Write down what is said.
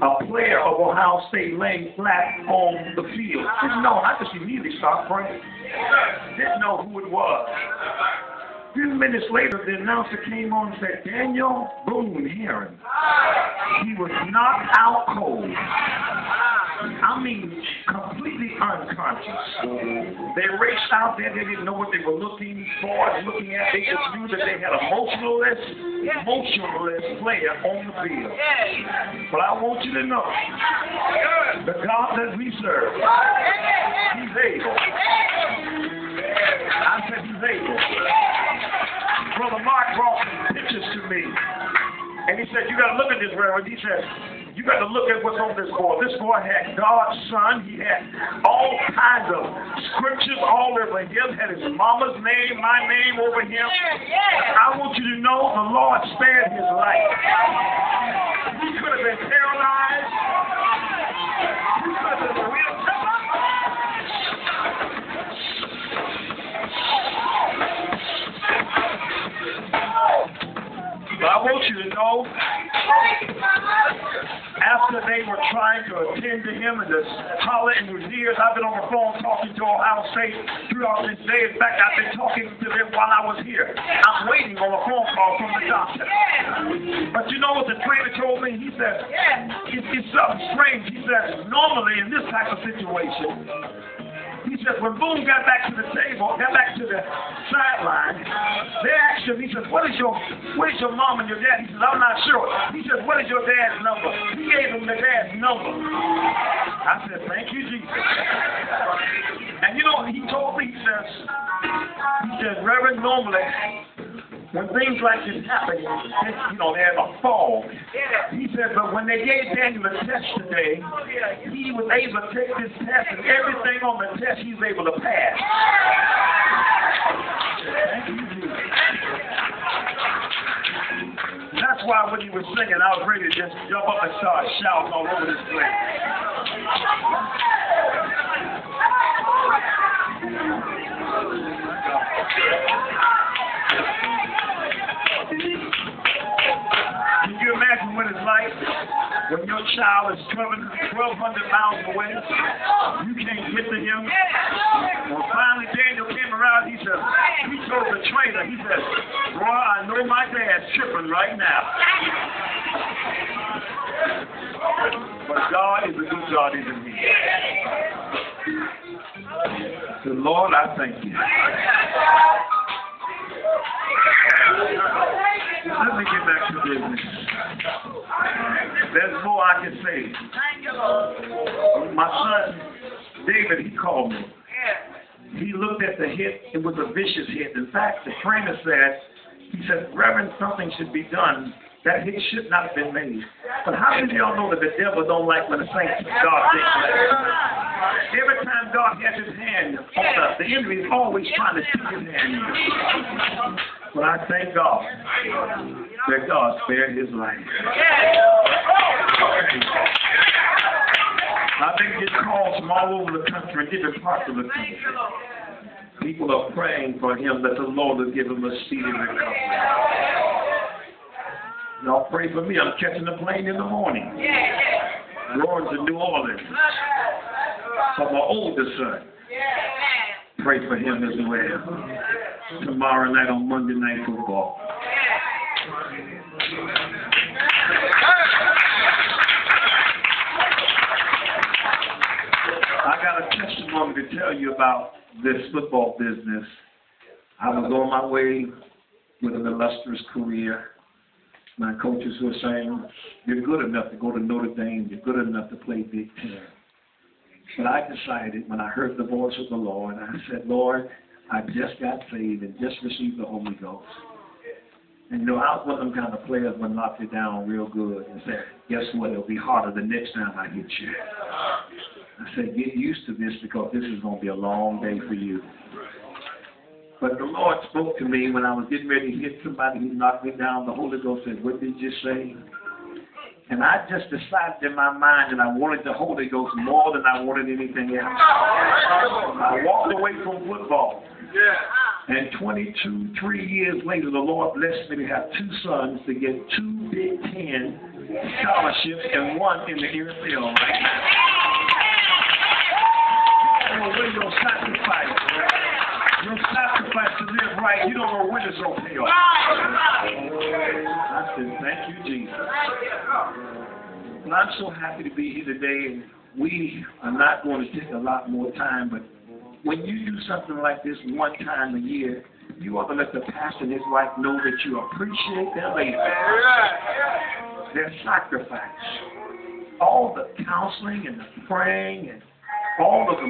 a player of Ohio State laying flat on the field. Didn't know. I just immediately started praying. Didn't know who it was. A few minutes later, the announcer came on and said, Daniel Boone Herron. He was knocked out cold. I mean, completely unconscious. They raced out there. They didn't know what they were looking for, looking at. They just knew that they had a motionless player on the field. But I want you to know, the God that we serve, He's able. I said He's able. Brother Mark brought some pictures to me. And he said, you got to look at this, Reverend. He said, you got to look at what's on this board. This boy had God's son. He had all kinds of scriptures all over him. Had his mama's name, my name over him. I want you to know the Lord spared his life. He could have been paralyzed. He could have been in a wheelchair. But I want you to know, after they were trying to attend to him and to holler in his ears, I've been on the phone talking to Ohio State throughout this day. In fact, I've been talking to them while I was here. I'm waiting on a phone call from the doctor. But you know what the trainer told me? He said, it's something strange. He said, normally in this type of situation, he said, when Boone got back to the table, got back to the sideline, they asked him, he said, where's your mom and your dad? He said, I'm not sure. He said, what is your dad's number? He gave him the dad's number. I said, thank you, Jesus. And you know, he told me, he said, Reverend, normally, when things like this happen, you know, there's a fall. He said, but when they gave Daniel a test today, he was able to take this test, and everything on the test he was able to pass. Thank you, Jesus. That's why when he was singing, I was ready to just jump up and start shouting all over this place. Can you imagine what it's like when your child is traveling 1,200 miles away? You can't get to him. Well, finally Daniel came around. He said, he told the trainer, he said, boy, I know my dad's tripping right now. But God is a good God, isn't He? So Lord, I thank you. Let me get back to business. There's more I can say. My son, David, he called me. He looked at the hit. It was a vicious hit. In fact, the trainer said, Reverend, something should be done. That hit should not have been made. But how many of y'all know that the devil don't like when the saints of God think like that? Every time God has his hand on us, the enemy is always trying to stick his hand in. But I thank God that God spared his life. I've been getting calls from all over the country, different parts of the country. People are praying for him that the Lord will give him a speedy recovery. Y'all pray for me. I'm catching a plane in the morning. Going to New Orleans for my older son. Pray for him as well. Tomorrow night on Monday Night Football. I got a testimony to tell you about this football business. I was on my way with an illustrious career. My coaches were saying, you're good enough to go to Notre Dame. You're good enough to play Big Ten. But I decided when I heard the voice of the Lord, I said, Lord, I just got saved and just received the Holy Ghost. And you know, I was one of them kind of players that knock you down real good and said, guess what, it'll be harder the next time I hit you. I said, get used to this because this is going to be a long day for you. But the Lord spoke to me when I was getting ready to hit somebody who knocked me down. The Holy Ghost said, what did you say? And I just decided in my mind that I wanted the Holy Ghost more than I wanted anything else. I walked away from football. And 3 years later, the Lord blessed me to have 2 sons to get 2 Big Ten scholarships and one in the NFL right now. You don't know when your sacrifice. Your sacrifice to live right, you don't know when it's going to pay off. I said, thank you, Jesus. And I'm so happy to be here today, and we are not going to take a lot more time, but when you do something like this one time a year, you ought to let the pastor and his wife know that you appreciate their labor, their sacrifice, all the counseling and the praying and all of the